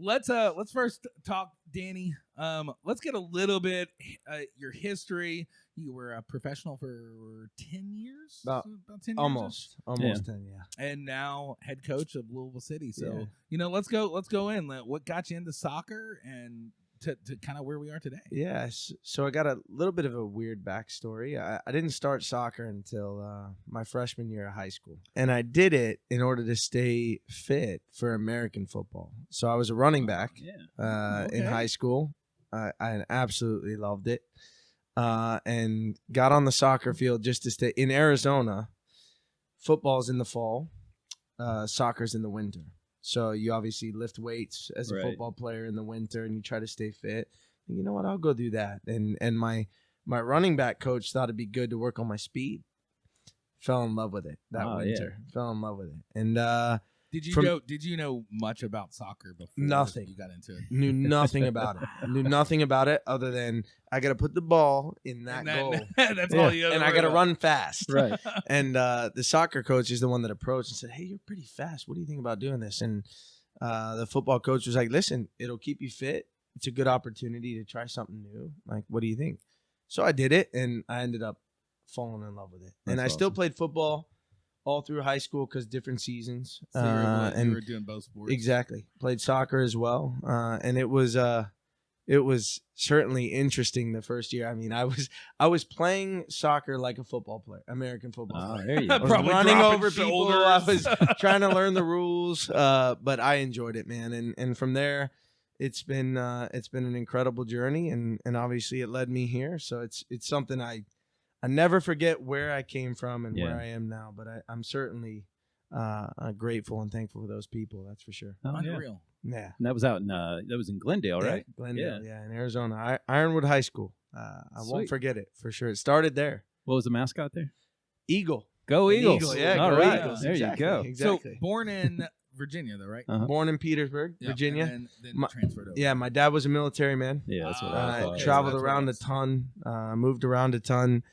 let's first talk, Danny. Let's get a little bit your history. You were a professional for 10 years, about 10 years, almost 10, yeah. and now head coach of Louisville City. So Yeah. let's go in. What got you into soccer and to kind of where we are today? Yes. So I got a little bit of a weird backstory. I didn't start soccer until my freshman year of high school. And I did it in order to stay fit for American football. So I was a running back in high school. I absolutely loved it. And got on the soccer field just to stay. In Arizona, football's in the fall, soccer's in the winter. So you obviously lift weights as a football player in the winter, and you try to stay fit. And you know what? I'll go do that. And my running back coach thought it'd be good to work on my speed. Fell in love with it that winter. Yeah. Fell in love with it. And did you know much about soccer before nothing. You got into it? Knew nothing about it. Knew nothing about it other than I got to put the ball in that goal. That's all you. And I got to run fast. Right. And the soccer coach is the one that approached and said, "Hey, you're pretty fast. What do you think about doing this?" And the football coach was like, "Listen, it'll keep you fit. It's a good opportunity to try something new. Like, what do you think?" So I did it, and I ended up falling in love with it. And I still played football all through high school because different seasons. So you were doing both sports. Exactly. Played soccer as well. And it was certainly interesting the first year. I mean, I was playing soccer like a football player, American football player. There you go. I was Probably running dropping over people. shoulders. I was trying to learn the rules, but I enjoyed it, man. And from there, it's been an incredible journey, and obviously it led me here. So it's something I never forget where I came from and where I am now. But I'm certainly grateful and thankful for those people. That's for sure. Oh, Unreal. Yeah. And that was out in that was in Glendale, right? Glendale, in Arizona. Ironwood High School. I won't forget it for sure. It started there. What was the mascot there? Eagle. Go Eagles. Eagle, yeah. All go right. Eagles. There you go. Exactly. So born in Virginia, though, right? Born in Petersburg, Virginia. And then transferred over. Yeah, my dad was a military man. Yeah, that's what I thought. Traveled So that's around what a ton, moved around a ton.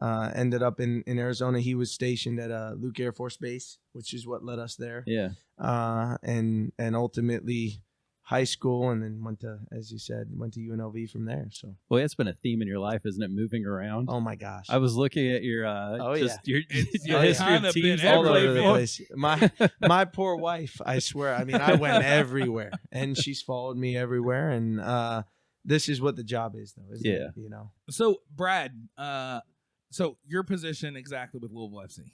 Ended up in Arizona. He was stationed at Luke Air Force Base, which is what led us there. Yeah. And ultimately high school, and then went to, as you said, to UNLV from there. So, Well, it's been a theme in your life, isn't it? Moving around. oh my gosh, I was looking at your your history of teams all over the everywhere. place. My poor wife, I swear. I mean, I went everywhere, and she's followed me everywhere. And this is what the job is, though, isn't it? You know. So, Brad, so your position exactly with Louisville FC?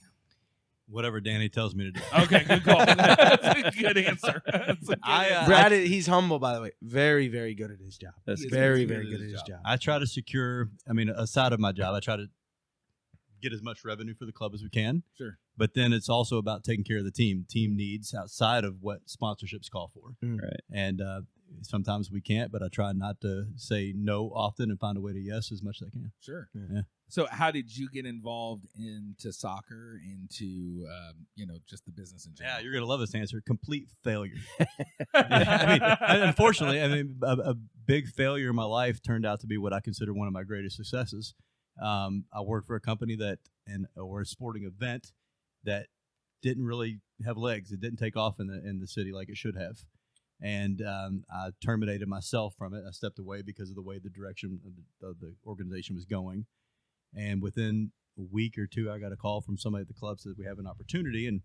Whatever Danny tells me to do. Okay, good call. That's a good answer. Brad, he's humble, by the way. Very, very good at his job. That's very, very good at his job. I try to secure, aside of my job, I try to get as much revenue for the club as we can. Sure. But then it's also about taking care of the team needs outside of what sponsorships call for. Right. And sometimes we can't, but I try not to say no often and find a way to yes as much as I can. Sure. Yeah. So how did you get involved into soccer, into just the business in general? Yeah, you're gonna love this answer. Complete failure. Unfortunately, a big failure in my life turned out to be what I consider one of my greatest successes. I worked for a company or a sporting event that didn't really have legs. It didn't take off in the city like it should have. And I terminated myself from it. I stepped away because of the way the direction of the organization was going. And within a week or two, I got a call from somebody at the club said we have an opportunity. And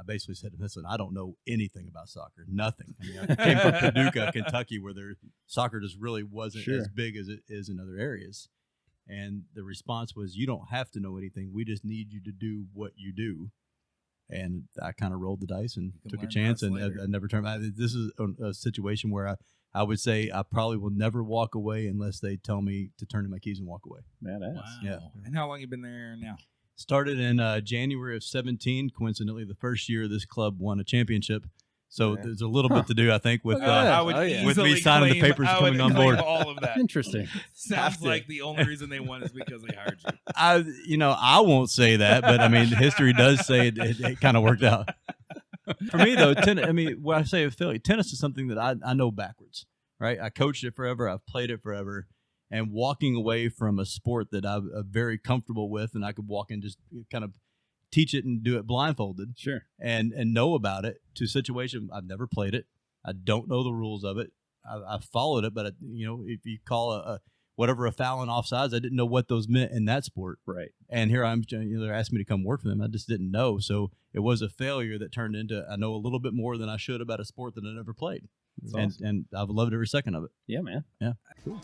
I basically said, listen, I don't know anything about soccer. Nothing. I came from Paducah, Kentucky, where their soccer just really wasn't as big as it is in other areas. And the response was, you don't have to know anything. We just need you to do what you do. And I kind of rolled the dice and took a chance, and I never turned. This is a situation where I would say I probably will never walk away unless they tell me to turn in my keys and walk away. Badass. Wow. Yeah. And how long you been there now? Started in January of 17. Coincidentally, the first year this club won a championship. So there's a little bit to do, I think, with with me signing the papers and coming on board. All of that. Interesting. Sounds like the only reason they won is because they hired you. I won't say that, but history does say it kind of worked out. For me, though, when I say a failure, tennis is something that I know backwards, right? I coached it forever. I've played it forever. And walking away from a sport that I'm very comfortable with, and I could walk in just kind of teach it and do it blindfolded, sure, and know about it, to a situation I've never played it, I don't know the rules of it. I followed it, but if you call a foul and offsides, I didn't know what those meant in that sport. Right. And here they're asking me to come work for them. I just didn't know. So it was a failure that turned into, I know a little bit more than I should about a sport that I never played. And I've loved every second of it. Yeah, man. Yeah. Cool.